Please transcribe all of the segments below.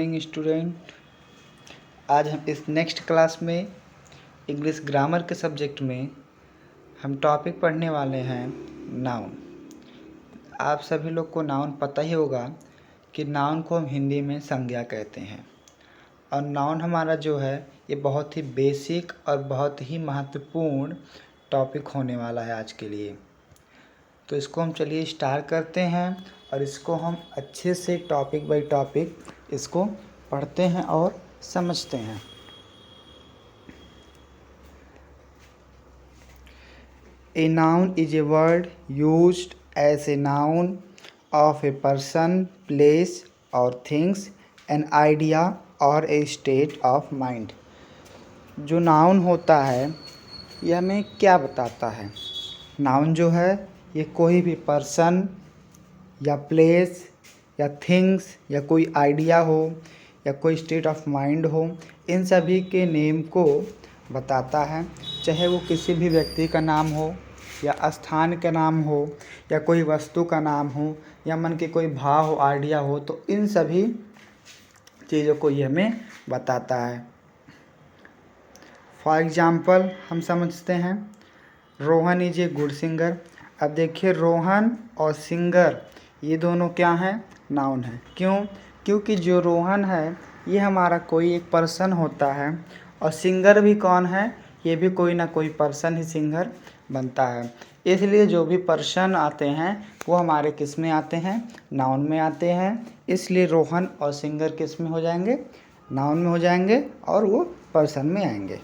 Morning student. आज हम इस नेक्स्ट क्लास में इंग्लिश ग्रामर के सब्जेक्ट में हम टॉपिक पढ़ने वाले हैं नाउन। आप सभी लोग को नाउन पता ही होगा कि नाउन को हम हिंदी में संज्ञा कहते हैं और नाउन हमारा जो है ये बहुत ही बेसिक और बहुत ही महत्वपूर्ण टॉपिक होने वाला है आज के लिए। तो इसको हम चलिए स्टार्ट करते हैं और इसको हम अच्छे से टॉपिक बाय टॉपिक इसको पढ़ते हैं और समझते हैं। A noun is a word used as a noun of a person, place or things, an idea or a state of mind। जो नाउन होता है यह हमें क्या बताता है? नाउन जो है ये कोई भी पर्सन या प्लेस या थिंग्स या कोई आइडिया हो या कोई स्टेट ऑफ माइंड हो, इन सभी के नेम को बताता है। चाहे वो किसी भी व्यक्ति का नाम हो या स्थान का नाम हो या कोई वस्तु का नाम हो या मन के कोई भाव हो, आइडिया हो, तो इन सभी चीज़ों को ये हमें बताता है। फॉर एग्ज़ाम्पल हम समझते हैं Rohan is a good singer. अब देखिए रोहन और सिंगर ये दोनों क्या हैं? नाउन है। क्यों? क्योंकि जो रोहन है ये हमारा कोई एक पर्सन होता है और सिंगर भी कौन है? ये भी कोई ना कोई पर्सन ही सिंगर बनता है। इसलिए जो भी पर्सन आते हैं वो हमारे किस में आते हैं? नाउन में आते हैं। इसलिए रोहन और सिंगर किस में हो जाएंगे? नाउन में हो जाएंगे और वो पर्सन में आएंगे।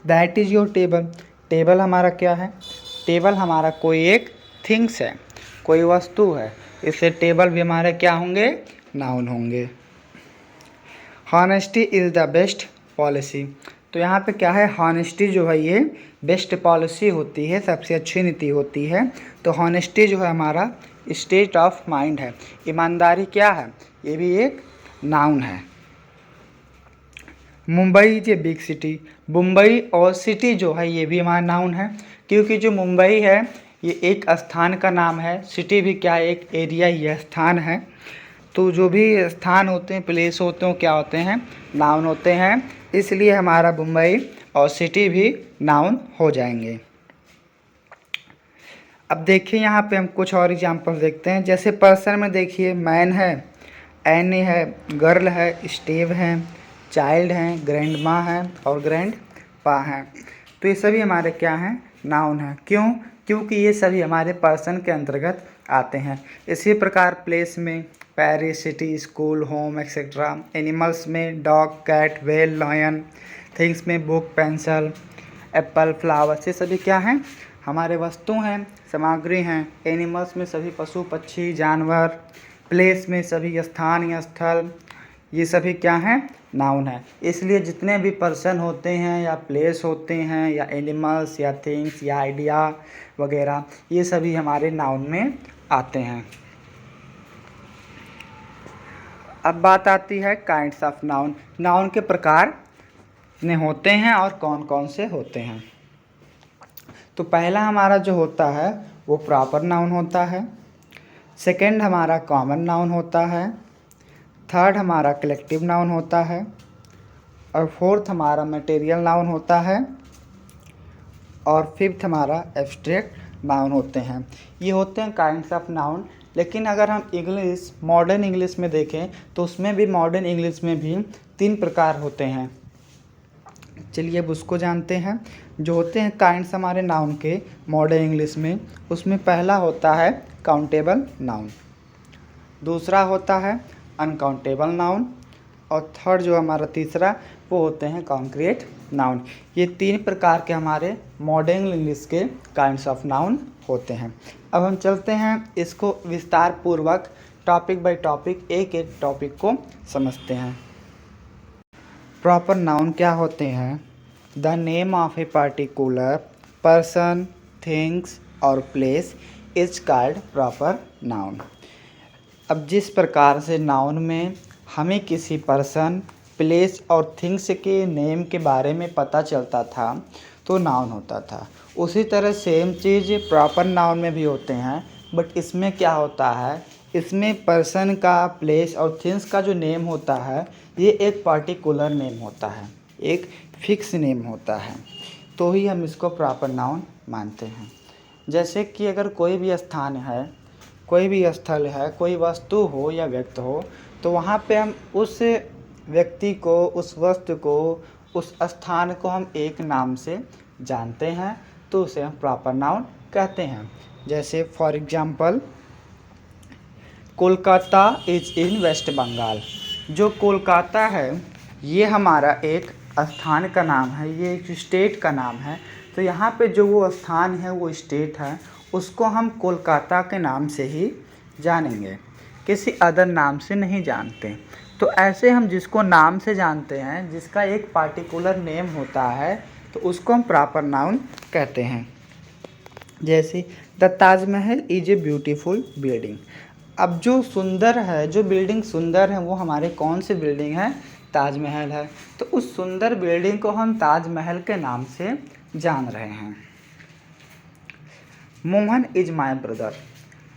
That is your table. Table हमारा क्या है? टेबल हमारा कोई एक थिंग्स है, कोई वस्तु है, इससे टेबल भी हमारे क्या होंगे? नाउन होंगे। Honesty is the best policy. तो यहाँ पे क्या है? हॉनेस्टी जो है ये बेस्ट पॉलिसी होती है, सबसे अच्छी नीति होती है। तो हॉनेस्टी जो है हमारा स्टेट ऑफ माइंड है। ईमानदारी क्या है? ये भी एक नाउन है। Mumbai is a big city. Mumbai और सिटी जो है ये भी हमारा नाउन है, क्योंकि जो मुंबई है ये एक स्थान का नाम है, सिटी भी क्या है? एक एरिया, ये स्थान है। तो जो भी स्थान होते हैं, प्लेस होते हैं, क्या होते हैं? नाउन होते हैं। इसलिए हमारा मुंबई और सिटी भी नाउन हो जाएंगे। अब देखिए यहाँ पे हम कुछ और एग्जांपल देखते हैं। जैसे पर्सन में देखिए मैन है, एनी है, गर्ल है, स्टेव है, चाइल्ड हैं, ग्रैंड माँ है और ग्रैंड पा हैं। तो ये सभी हमारे क्या हैं? नाउन हैं। क्यों? क्योंकि ये सभी हमारे पर्सन के अंतर्गत आते हैं। इसी प्रकार प्लेस में Paris, city, school, home etcetera. Animals में dog, cat, whale, lion. Things में बुक, पेंसिल, एप्पल, फ्लावर्स, ये सभी क्या हैं? हमारे वस्तु हैं, सामग्री हैं। एनिमल्स में सभी पशु, पक्षी, जानवर। प्लेस में सभी स्थान या स्थल, ये सभी क्या हैं? नाउन है। इसलिए जितने भी पर्सन होते हैं या प्लेस होते हैं या एनिमल्स या थिंग्स या आइडिया वगैरह, ये सभी हमारे नाउन में आते हैं। अब बात आती है काइंड्स ऑफ नाउन। नाउन के प्रकार कितने होते हैं और कौन कौन से होते हैं? तो पहला हमारा जो होता है वो प्रॉपर नाउन होता है। सेकंड हमारा कॉमन नाउन होता है। थर्ड हमारा कलेक्टिव नाउन होता है और फोर्थ हमारा मटेरियल नाउन होता है और फिफ्थ हमारा एब्स्ट्रैक्ट नाउन होते हैं। ये होते हैं काइंड्स ऑफ नाउन। लेकिन अगर हम इंग्लिश, मॉडर्न इंग्लिश में देखें तो उसमें भी, मॉडर्न इंग्लिश में भी 3 प्रकार होते हैं। चलिए अब उसको जानते हैं। जो होते हैं काइंड्स हमारे नाउन के मॉडर्न इंग्लिश में, उसमें पहला होता है काउंटेबल नाउन, दूसरा होता है अनकाउंटेबल नाउन और थर्ड जो हमारा तीसरा वो होते हैं कॉन्क्रीट नाउन। ये 3 प्रकार के हमारे मॉडर्न इंग्लिश के काइंड्स ऑफ नाउन होते हैं। अब हम चलते हैं इसको विस्तार पूर्वक टॉपिक बाय टॉपिक, एक एक टॉपिक को समझते हैं। प्रॉपर नाउन क्या होते हैं? The name of a particular person, things और place is called proper noun. अब जिस प्रकार से नाउन में हमें किसी पर्सन, प्लेस और थिंग्स के नेम के बारे में पता चलता था तो नाउन होता था, उसी तरह सेम चीज़ प्रॉपर नाउन में भी होते हैं। बट इसमें क्या होता है? इसमें पर्सन का, प्लेस और थिंग्स का जो नेम होता है ये एक पार्टिकुलर नेम होता है, एक फिक्स नेम होता है, तो ही हम इसको प्रॉपर नाउन मानते हैं। जैसे कि अगर कोई भी स्थान है, कोई भी स्थल है, कोई वस्तु हो या व्यक्ति हो, तो वहाँ पे हम उस व्यक्ति को, उस वस्तु को, उस स्थान को हम एक नाम से जानते हैं, तो उसे हम प्रॉपर नाउन कहते हैं। जैसे for example Kolkata is in West Bengal. जो कोलकाता है ये हमारा एक स्थान का नाम है, ये एक स्टेट का नाम है। तो यहाँ पे जो वो स्थान है, वो स्टेट है, उसको हम कोलकाता के नाम से ही जानेंगे, किसी अदर नाम से नहीं जानते। तो ऐसे हम जिसको नाम से जानते हैं, जिसका एक पार्टिकुलर नेम होता है, तो उसको हम प्रॉपर नाउन कहते हैं। जैसे the Taj Mahal is a beautiful building. अब जो सुंदर है, जो बिल्डिंग सुंदर है, वो हमारे कौन सी बिल्डिंग है? ताजमहल है। तो उस सुंदर बिल्डिंग को हम ताजमहल के नाम से जान रहे हैं। Mohan is my brother.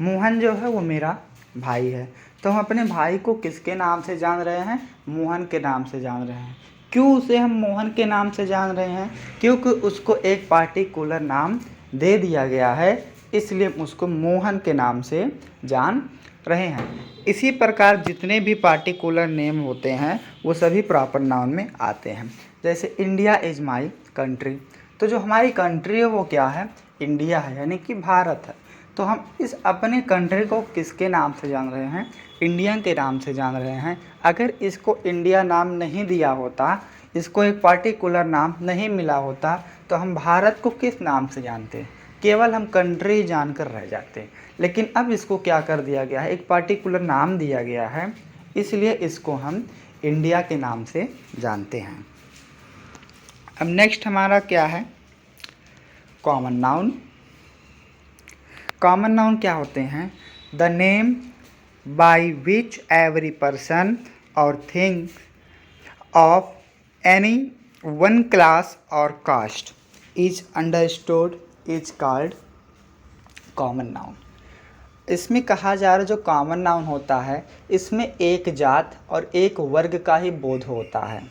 Mohan जो है वो मेरा भाई है। तो हम अपने भाई को किसके नाम से जान रहे हैं? मोहन के नाम से जान रहे हैं। क्यों उसे हम मोहन के नाम से जान रहे हैं? क्योंकि उसको एक पार्टिकुलर नाम दे दिया गया है, इसलिए हम उसको मोहन के नाम से जान रहे हैं। इसी प्रकार जितने भी पार्टिकुलर नेम होते हैं वो सभी प्रॉपर नाउन में आते हैं। जैसे इंडिया इज माय कंट्री। तो जो हमारी कंट्री है वो क्या है? इंडिया है, यानी कि भारत है। तो हम इस अपने कंट्री को किसके नाम से जान रहे हैं? इंडिया के नाम से जान रहे हैं। अगर इसको इंडिया नाम नहीं दिया होता, इसको एक पार्टिकुलर नाम नहीं मिला होता, तो हम भारत को किस नाम से जानते? केवल हम कंट्री ही जानकर रह जाते। लेकिन अब इसको क्या कर दिया गया है? एक पार्टिकुलर नाम दिया गया है, इसलिए इसको हम इंडिया के नाम से जानते हैं। अब नेक्स्ट हमारा क्या है? Common noun. कॉमन नाउन क्या होते हैं? The name by which every person और thing of any one class और caste is understood is called common noun. इसमें कहा जा रहा है जो कॉमन नाउन होता है, इसमें एक जात और एक वर्ग का ही बोध होता है।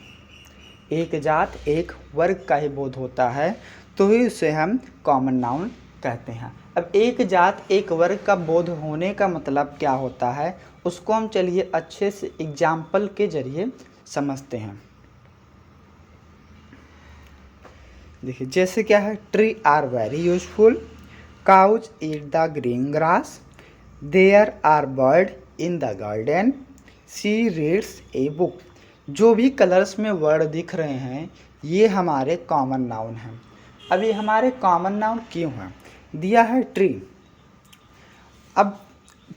एक जात एक वर्ग का ही बोध होता है, तो ही उसे हम कॉमन नाउन कहते हैं। अब एक जात एक वर्ग का बोध होने का मतलब क्या होता है, उसको हम चलिए अच्छे से एग्जाम्पल के जरिए समझते हैं। देखिए जैसे क्या है? Tree are very useful, cows eat the green grass, there are bird in the garden, she reads a book. जो भी कलर्स में वर्ड दिख रहे हैं ये हमारे कॉमन नाउन हैं। अब ये हमारे कॉमन नाउन क्यों हैं? दिया है ट्री। अब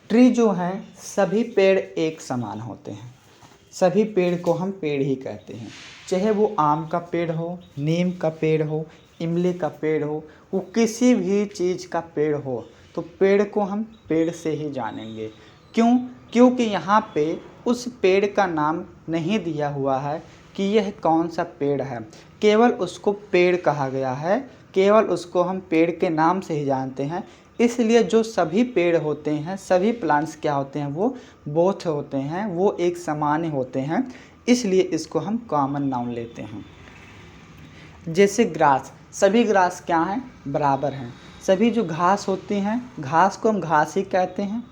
ट्री जो है, सभी पेड़ एक समान होते हैं, सभी पेड़ को हम पेड़ ही कहते हैं। चाहे वो आम का पेड़ हो, नीम का पेड़ हो, इमली का पेड़ हो, वो किसी भी चीज़ का पेड़ हो, तो पेड़ को हम पेड़ से ही जानेंगे। क्यों? क्योंकि यहाँ पे उस पेड़ का नाम नहीं दिया हुआ है कि यह कौन सा पेड़ है, केवल उसको पेड़ कहा गया है, केवल उसको हम पेड़ के नाम से ही जानते हैं। इसलिए जो सभी पेड़ होते हैं, सभी प्लांट्स क्या होते हैं? वो बोथ होते हैं, वो एक समान होते हैं, इसलिए इसको हम कॉमन नाउन लेते हैं। जैसे ग्रास, सभी ग्रास क्या हैं? बराबर हैं। सभी जो घास होती हैं, घास को हम घास ही कहते हैं,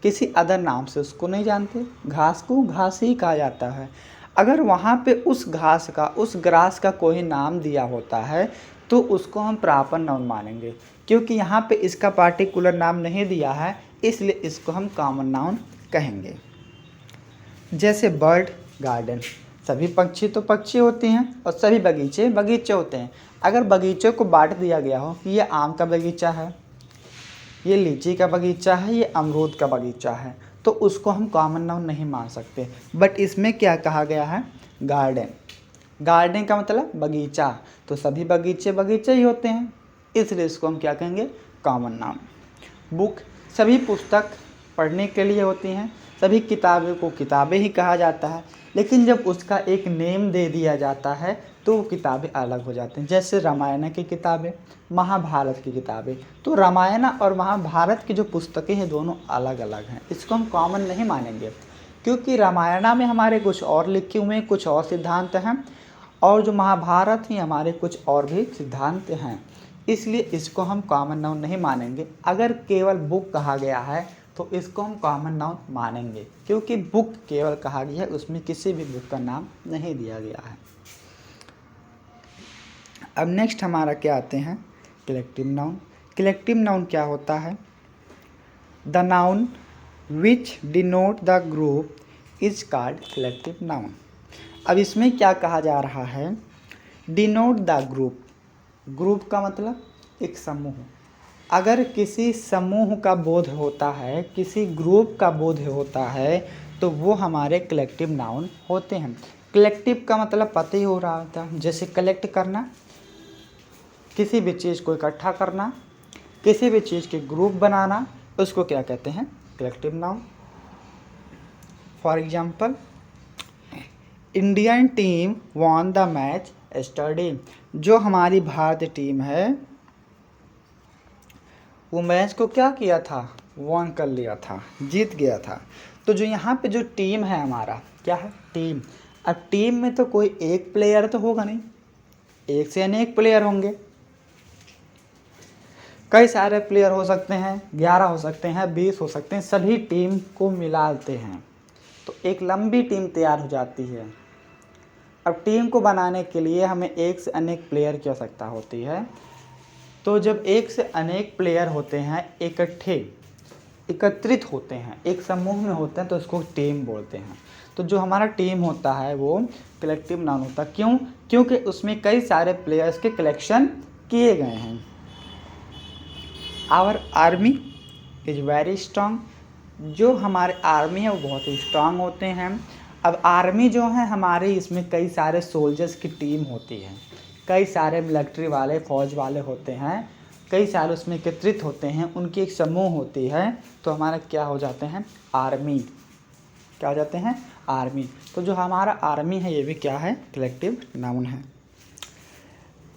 किसी अदर नाम से उसको नहीं जानते, घास को घास ही कहा जाता है। अगर वहाँ पे उस घास का, उस ग्रास का कोई नाम दिया होता है तो उसको हम प्रॉपर नाउन मानेंगे, क्योंकि यहाँ पे इसका पार्टिकुलर नाम नहीं दिया है, इसलिए इसको हम कॉमन नाउन कहेंगे। जैसे बर्ड, गार्डन, सभी पक्षी तो पक्षी होते हैं और सभी बगीचे बगीचे होते हैं। अगर बगीचे को बांट दिया गया हो कि ये आम का बगीचा है, ये लीची का बगीचा है, ये अमरूद का बगीचा है, तो उसको हम कॉमन नाउन नहीं मान सकते। बट इसमें क्या कहा गया है? गार्डन। गार्डन का मतलब बगीचा, तो सभी बगीचे बगीचे ही होते हैं, इसलिए इसको हम क्या कहेंगे? Common noun. बुक, सभी पुस्तक पढ़ने के लिए होती हैं, सभी किताबों को किताबें ही कहा जाता है, लेकिन जब उसका एक नेम दे दिया जाता है तो वो किताबें अलग हो जाती हैं। जैसे रामायण की किताबें, महाभारत की किताबें, तो रामायण और महाभारत की जो पुस्तकें हैं दोनों अलग अलग हैं, इसको हम कॉमन नहीं मानेंगे, क्योंकि रामायण में हमारे कुछ और लिखे हुए हैं, कुछ और सिद्धांत हैं, और जो महाभारत ही हमारे कुछ और भी सिद्धांत हैं, इसलिए इसको हम कॉमन नाउन नहीं मानेंगे। अगर केवल बुक कहा गया है तो इसको हम कॉमन नाउन मानेंगे, क्योंकि बुक केवल कहा गया है, उसमें किसी भी बुक का नाम नहीं दिया गया है। अब नेक्स्ट हमारा क्या आते हैं, कलेक्टिव नाउन। कलेक्टिव नाउन क्या होता है, the noun which denote the group is called collective noun. अब इसमें क्या कहा जा रहा है, डिनोट द ग्रुप, ग्रुप का मतलब एक समूह। अगर किसी समूह का बोध होता है, किसी ग्रुप का बोध होता है, तो वो हमारे कलेक्टिव नाउन होते हैं। कलेक्टिव का मतलब पता ही हो रहा होता है, जैसे कलेक्ट करना, किसी भी चीज़ को इकट्ठा करना, किसी भी चीज़ के ग्रुप बनाना, उसको क्या कहते हैं, collective noun. For example, Indian team won the match yesterday, जो हमारी भारतीय टीम है वो मैच को क्या किया था, वॉन कर लिया था, जीत गया था। तो जो यहाँ पे जो टीम है हमारा क्या है, टीम। अब टीम में तो कोई एक प्लेयर तो होगा नहीं, एक से अनेक प्लेयर होंगे, कई सारे प्लेयर हो सकते हैं, 11 हो सकते हैं, 20 हो सकते हैं, सभी टीम को मिलाते हैं तो एक लंबी टीम तैयार हो जाती है। अब टीम को बनाने के लिए हमें एक से अनेक प्लेयर की आवश्यकता होती है। तो जब एक से अनेक प्लेयर होते हैं, इकट्ठे एकत्रित होते हैं, एक समूह में होते हैं, तो इसको टीम बोलते हैं। तो जो हमारा टीम होता है वो कलेक्टिव नाउन होता है। क्यों, क्योंकि उसमें कई सारे प्लेयर्स के कलेक्शन किए गए हैं। Our army is very strong, जो हमारे आर्मी है वो बहुत ही स्ट्रांग होते हैं। अब आर्मी जो है हमारे, इसमें कई सारे सोल्जर्स की टीम होती है, कई सारे मिलिट्री वाले, फौज वाले होते हैं, कई सारे उसमें एकत्रित होते हैं, उनकी एक समूह होती है, तो हमारा क्या हो जाते हैं, आर्मी। क्या हो जाते हैं, आर्मी। तो जो हमारा आर्मी है ये भी क्या है, कलेक्टिव नाउन है।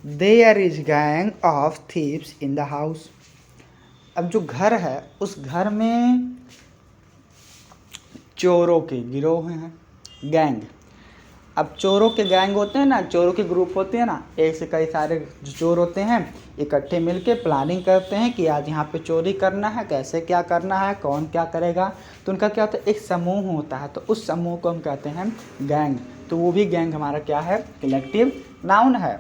There is gang of thieves in the house. अब जो घर है उस घर में चोरों के गिरोह हैं, गैंग। अब चोरों के गैंग होते हैं ना, चोरों के ग्रुप होते हैं ना, एक से कई सारे जो चोर होते हैं इकट्ठे मिलके प्लानिंग करते हैं कि आज यहाँ पे चोरी करना है, कैसे क्या करना है, कौन क्या करेगा। तो उनका क्या होता है, एक समूह होता है, तो उस समूह को हम कहते हैं गैंग। तो वो भी गैंग हमारा क्या है, कलेक्टिव नाउन है।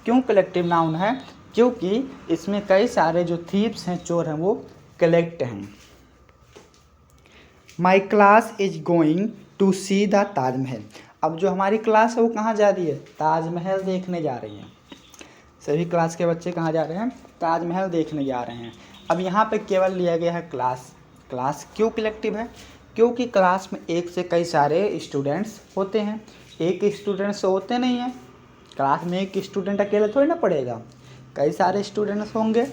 क्यों कलेक्टिव नाउन है, क्योंकि इसमें कई सारे जो थीव्स हैं, चोर हैं, वो कलेक्ट हैं। My class is going to see the Taj Mahal. अब जो हमारी क्लास है वो कहाँ जा रही है, ताजमहल देखने जा रही है। सभी क्लास के बच्चे कहाँ जा रहे हैं, ताजमहल देखने जा रहे हैं। अब यहाँ पे केवल लिया गया है क्लास। क्लास क्यों कलेक्टिव है, क्योंकि क्लास में एक से कई सारे स्टूडेंट्स होते हैं, एक स्टूडेंट से होते नहीं हैं। क्लास में एक स्टूडेंट अकेले थोड़ी ना पढ़ेगा, कई सारे स्टूडेंट्स होंगे,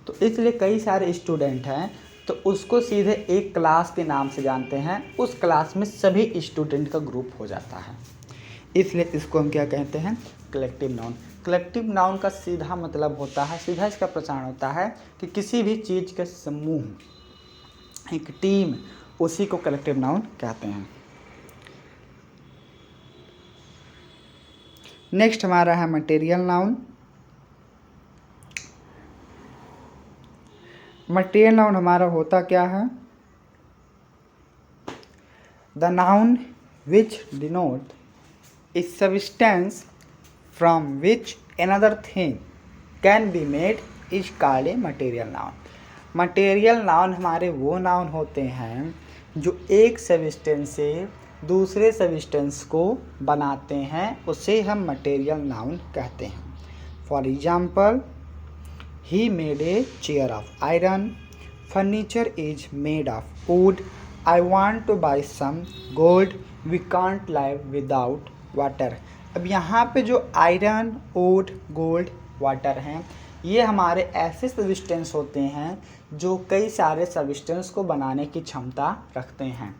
तो इसलिए कई सारे स्टूडेंट हैं, तो उसको सीधे एक क्लास के नाम से जानते हैं। उस क्लास में सभी स्टूडेंट का ग्रुप हो जाता है, इसलिए इसको हम क्या कहते हैं, कलेक्टिव नाउन। कलेक्टिव नाउन का सीधा मतलब होता है, सीधा इसका प्रसारण होता है कि किसी भी चीज़ के समूह, एक टीम, उसी को कलेक्टिव नाउन कहते हैं। नेक्स्ट हमारा है मटेरियल नाउन। मटेरियल नाउन हमारा होता क्या है, the noun which denote a substance from which another thing can be made is called a material noun। Material noun हमारे वो नाउन होते हैं जो एक सब्सटेंस से दूसरे सब्सटेंस को बनाते हैं, उसे हम मटेरियल नाउन कहते हैं। For example, he made a chair of iron, furniture is made of wood, I want to buy some gold, we can't live without water। अब यहाँ पे जो आयरन, वुड, गोल्ड, वाटर हैं, ये हमारे ऐसे सब्सटेंस होते हैं जो कई सारे सब्सटेंस को बनाने की क्षमता रखते हैं।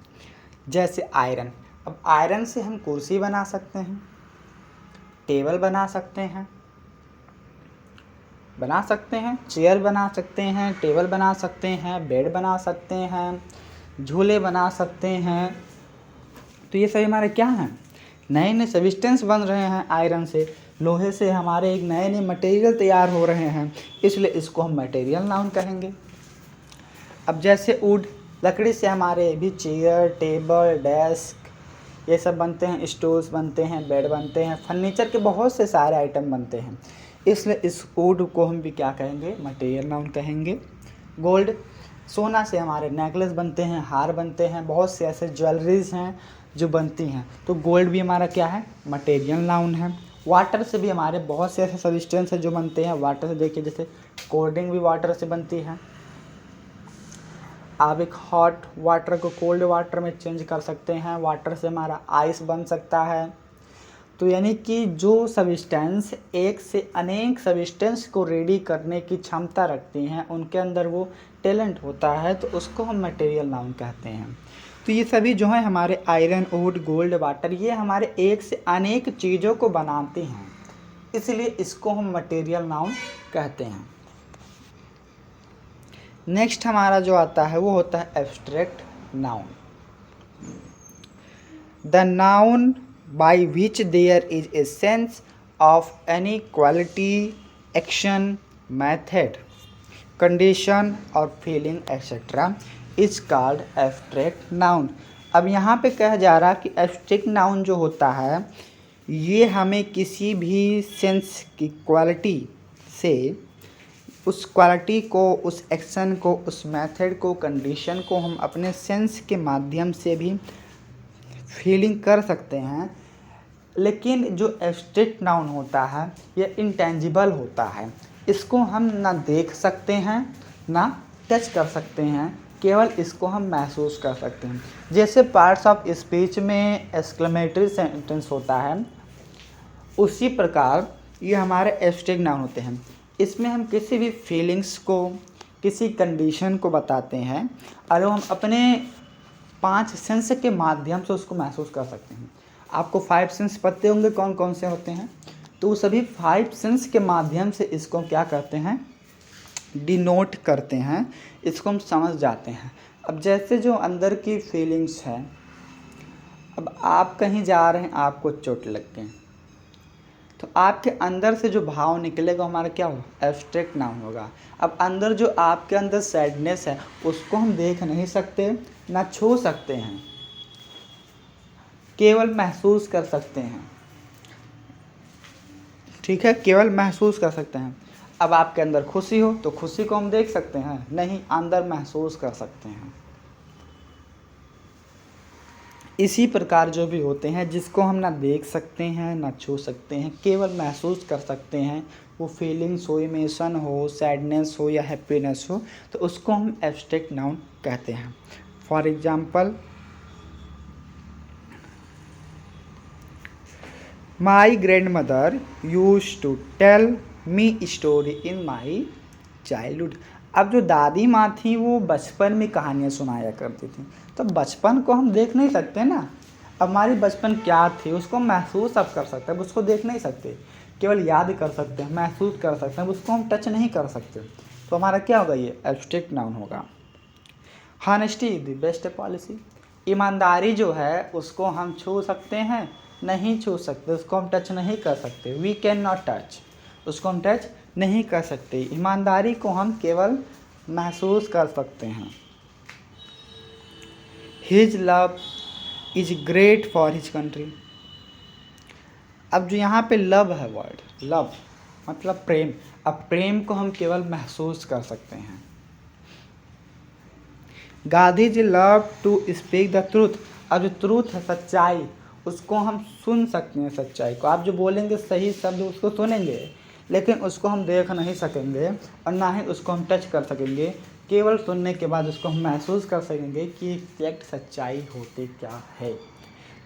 जैसे आयरन, अब आयरन से हम कुर्सी बना सकते हैं, टेबल बना सकते हैं, चेयर बना सकते हैं, टेबल बना सकते हैं, बेड बना सकते हैं, झूले बना सकते हैं। तो ये सभी हमारे क्या हैं, नए नए सब्सटेंस बन रहे हैं आयरन से, लोहे से हमारे एक नए नए मटेरियल तैयार हो रहे हैं, इसलिए इसको हम मटेरियल नाउन कहेंगे। अब जैसे वुड, लकड़ी से हमारे भी चेयर, टेबल, डेस्क ये सब बनते हैं, स्टूल्स बनते हैं, बेड बनते हैं, फर्नीचर के बहुत से सारे आइटम बनते हैं, इसलिए इस वुड को हम भी क्या कहेंगे, मटेरियल नाउन कहेंगे। गोल्ड, सोना से हमारे नेकलेस बनते हैं, हार बनते हैं, बहुत से ऐसे ज्वेलरीज हैं जो बनती हैं, तो गोल्ड भी हमारा क्या है, मटेरियल नाउन है। वाटर से भी हमारे बहुत से ऐसे सब्सटेंस हैं जो बनते हैं वाटर से, देखिए जैसे कोल्ड ड्रिंक भी वाटर से बनती है। आप एक हॉट वाटर को कोल्ड वाटर में चेंज कर सकते हैं, वाटर से हमारा आइस बन सकता है। तो यानी कि जो सब्सटेंस एक से अनेक सब्सटेंस को रेडी करने की क्षमता रखती हैं, उनके अंदर वो टैलेंट होता है, तो उसको हम मटेरियल नाउन कहते हैं। तो ये सभी जो है हमारे आयरन, वुड, गोल्ड, वाटर, ये हमारे एक से अनेक चीज़ों को बनाते हैं, इसलिए इसको हम मटेरियल नाउन कहते हैं। नेक्स्ट हमारा जो आता है वो होता है abstract noun. The noun by which there is a sense of any quality, action, method, condition or feeling etc. is called abstract noun। अब यहाँ पे कहा जा रहा कि एब्स्ट्रैक्ट नाउन जो होता है ये हमें किसी भी सेंस की क्वालिटी से, उस क्वालिटी को, उस एक्शन को, उस मेथड को, कंडीशन को हम अपने सेंस के माध्यम से भी फीलिंग कर सकते हैं। लेकिन जो एब्स्ट्रैक्ट नाउन होता है ये इंटेंजिबल होता है, इसको हम ना देख सकते हैं ना टच कर सकते हैं, केवल इसको हम महसूस कर सकते हैं। जैसे पार्ट्स ऑफ स्पीच में एक्सक्लेमेटरी सेंटेंस होता है, उसी प्रकार ये हमारे एब्स्ट्रैक्ट नाउन होते हैं। इसमें हम किसी भी फीलिंग्स को, किसी कंडीशन को बताते हैं और हम अपने 5 सेंस के माध्यम से उसको महसूस कर सकते हैं। आपको 5 सेंस पते होंगे कौन कौन से होते हैं, तो सभी 5 सेंस के माध्यम से इसको क्या करते हैं, डिनोट करते हैं, इसको हम समझ जाते हैं। अब जैसे जो अंदर की फीलिंग्स है, अब आप कहीं जा रहे हैं, आपको चोट लग गई, तो आपके अंदर से जो भाव निकलेगा हमारा क्या होगा, एब्स्ट्रैक्ट नाउन होगा। अब अंदर जो आपके अंदर सैडनेस है उसको हम देख नहीं सकते ना छू सकते हैं, केवल महसूस कर सकते हैं, ठीक है, केवल महसूस कर सकते हैं। अब आपके अंदर खुशी हो तो खुशी को हम देख सकते हैं, नहीं, अंदर महसूस कर सकते हैं। इसी प्रकार जो भी होते हैं जिसको हम ना देख सकते हैं ना छू सकते हैं, केवल महसूस कर सकते हैं, वो फीलिंग्स हो, इमोशन हो, सैडनेस हो या हैप्पीनेस हो, तो उसको हम एब्स्ट्रैक्ट नाउन कहते हैं। For example, my grandmother use to tell me story in my childhood. अब जो दादी माँ थी वो बचपन में कहानियाँ सुनाया करती थी, तो बचपन को हम देख नहीं सकते ना, अब हमारी बचपन क्या थी उसको हम महसूस अब कर सकते हैं, उसको देख नहीं सकते, केवल याद कर सकते हैं, महसूस कर सकते हैं, उसको हम टच नहीं कर सकते, तो हमारा क्या होगा, ये एब्स्ट्रैक्ट नाउन होगा। Honesty is the best policy. ईमानदारी जो है उसको हम छू सकते हैं, नहीं छू सकते, उसको हम टच नहीं कर सकते, वी कैन नॉट टच, उसको हम टच नहीं कर सकते। ईमानदारी को हम केवल महसूस कर सकते हैं। His love is great for his country. अब जो यहाँ पे लव है, वर्ड लव मतलब प्रेम, अब प्रेम को हम केवल महसूस कर सकते हैं। Gandhi ji love to speak the truth. अब जो ट्रूथ है, सच्चाई, उसको हम सुन सकते हैं, सच्चाई को आप जो बोलेंगे सही शब्द उसको सुनेंगे, लेकिन उसको हम देख नहीं सकेंगे और ना ही उसको हम टच कर सकेंगे, केवल सुनने के बाद उसको हम महसूस कर सकेंगे कि एग्जैक्ट सच्चाई होती क्या है।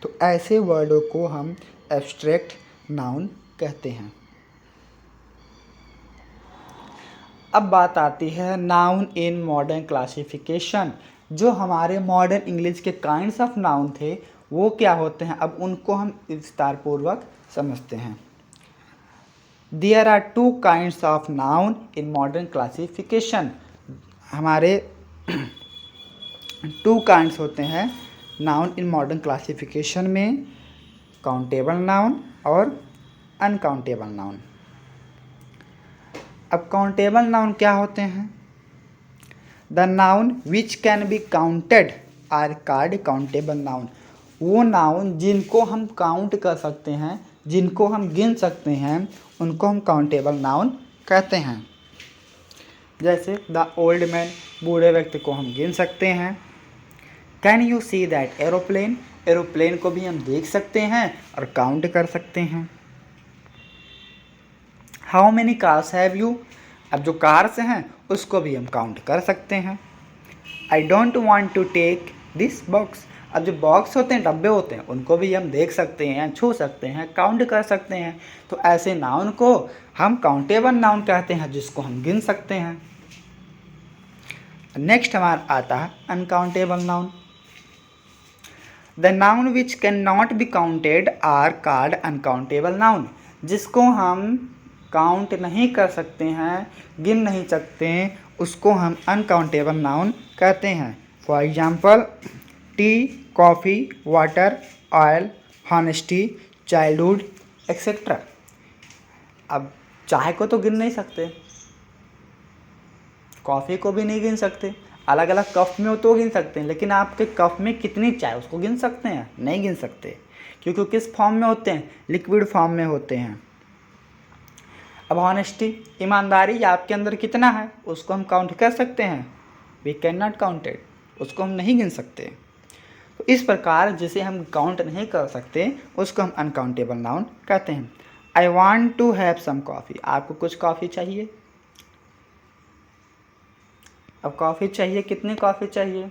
तो ऐसे वर्डों को हम एब्स्ट्रैक्ट नाउन कहते हैं। अब बात आती है नाउन इन मॉडर्न क्लासिफिकेशन। जो हमारे मॉडर्न इंग्लिश के काइंड्स ऑफ नाउन थे वो क्या होते हैं, अब उनको हम विस्तारपूर्वक समझते हैं। There are two kinds of noun in modern classification. हमारे टू काइंड्स होते हैं नाउन इन मॉडर्न क्लासिफिकेशन में, काउंटेबल नाउन और अनकाउंटेबल नाउन। अब काउंटेबल नाउन क्या होते हैं? The noun which can be counted are called countable noun. वो नाउन जिनको हम काउंट कर सकते हैं, जिनको हम गिन सकते हैं, उनको हम काउंटेबल नाउन कहते हैं। जैसे द ओल्ड मैन, बूढ़े व्यक्ति को हम गिन सकते हैं। Can you see that aeroplane, aeroplane को भी हम देख सकते हैं और काउंट कर सकते हैं। How many cars have you, अब जो कार्स हैं उसको भी हम काउंट कर सकते हैं। I don't want to take this box, अब जो बॉक्स होते हैं, डब्बे होते हैं, उनको भी हम देख सकते हैं, छू सकते हैं, काउंट कर सकते हैं। तो ऐसे नाउन को हम काउंटेबल नाउन कहते हैं, जिसको हम गिन सकते हैं। नेक्स्ट हमारा आता है uncountable noun. The noun which can not be counted are called uncountable noun. जिसको हम काउंट नहीं कर सकते हैं, गिन नहीं सकते, उसको हम अनकाउंटेबल नाउन कहते हैं। For example T, coffee, water, oil, honesty, childhood etcetera. अब चाय को तो गिन नहीं सकते, कॉफ़ी को भी नहीं गिन सकते, अलग अलग कप में हो तो गिन सकते हैं, लेकिन आपके कप में कितनी चाय उसको गिन सकते हैं? नहीं गिन सकते, क्योंकि किस फॉर्म में होते हैं? लिक्विड फॉर्म में होते हैं। अब ऑनेस्टी, ईमानदारी आपके अंदर कितना है, उसको हम काउंट कर सकते हैं? वी कैन नॉट काउंटेड, उसको हम नहीं गिन सकते। तो इस प्रकार जिसे हम काउंट नहीं कर सकते, उसको हम अनकाउंटेबल नाउन कहते हैं। I want to have some coffee, आपको कुछ कॉफ़ी चाहिए। अब कॉफ़ी चाहिए, कितनी कॉफ़ी चाहिए?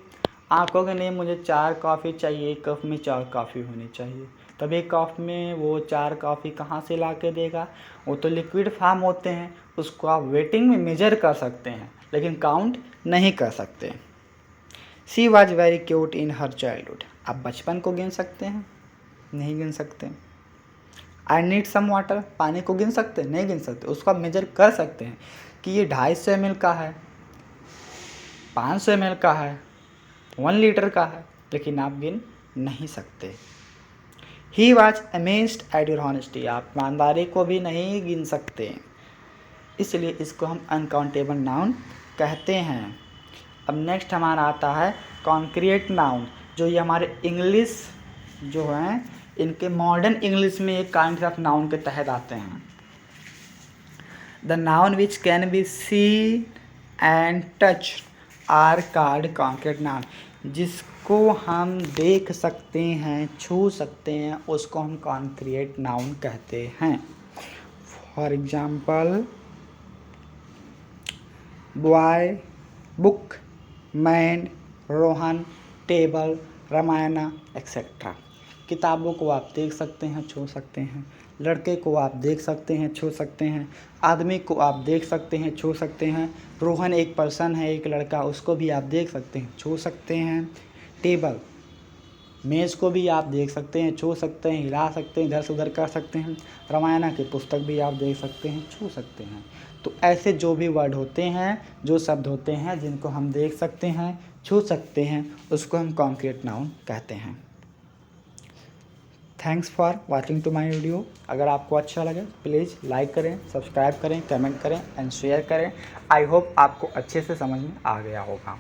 आप कहोगे नहीं मुझे 4 कॉफ़ी चाहिए, एक कप में 4 कॉफ़ी होनी चाहिए। तब एक कप में वो 4 कॉफ़ी कहाँ से ला के देगा? वो तो लिक्विड फॉर्म होते हैं, उसको आप वेटिंग में मेजर कर सकते हैं, लेकिन काउंट नहीं कर सकते। She was very cute in her childhood, आप बचपन को गिन सकते हैं? नहीं गिन सकते। आई नीड सम वाटर, पानी को गिन सकते हैं? नहीं गिन सकते। उसको आप मेजर कर सकते हैं कि ये 250 ml का है, 500 ml का है, 1 लीटर का है, लेकिन आप गिन नहीं सकते। He was amazed at your honesty, आप ईमानदारी को भी नहीं गिन सकते, इसलिए इसको हम अनकाउंटेबल नाउन कहते हैं। अब नेक्स्ट हमारा आता है कॉन्क्रीट नाउन, जो ये हमारे इंग्लिश जो हैं, इनके मॉडर्न इंग्लिश में एक काइंड ऑफ नाउन के तहत आते हैं। The noun which can be seen and touch are called concrete noun. जिसको हम देख सकते हैं, छू सकते हैं, उसको हम कॉन्क्रीट नाउन कहते हैं। For example boy, book, man, Rohan, table, Ramayana etcetera. किताबों को आप देख सकते हैं, छू सकते हैं। लड़के को आप देख सकते हैं, छू सकते हैं। आदमी को आप देख सकते हैं, छू सकते हैं। रोहन एक पर्सन है, एक लड़का, उसको भी आप देख सकते हैं, छू सकते हैं। टेबल, मेज़ को भी आप देख सकते हैं, छू सकते हैं, हिला सकते हैं, इधर से उधर कर सकते हैं। रामायणा की पुस्तक भी आप देख सकते हैं, छू सकते हैं। तो ऐसे जो भी वर्ड होते हैं, जो शब्द होते हैं, जिनको हम देख सकते हैं, छू सकते हैं, उसको हम कॉन्क्रीट नाउन कहते हैं। Thanks for watching to my video. अगर आपको अच्छा लगे प्लीज़ लाइक करें, सब्सक्राइब करें, कमेंट करें एंड शेयर करें। आई होप आपको अच्छे से समझ में आ गया होगा।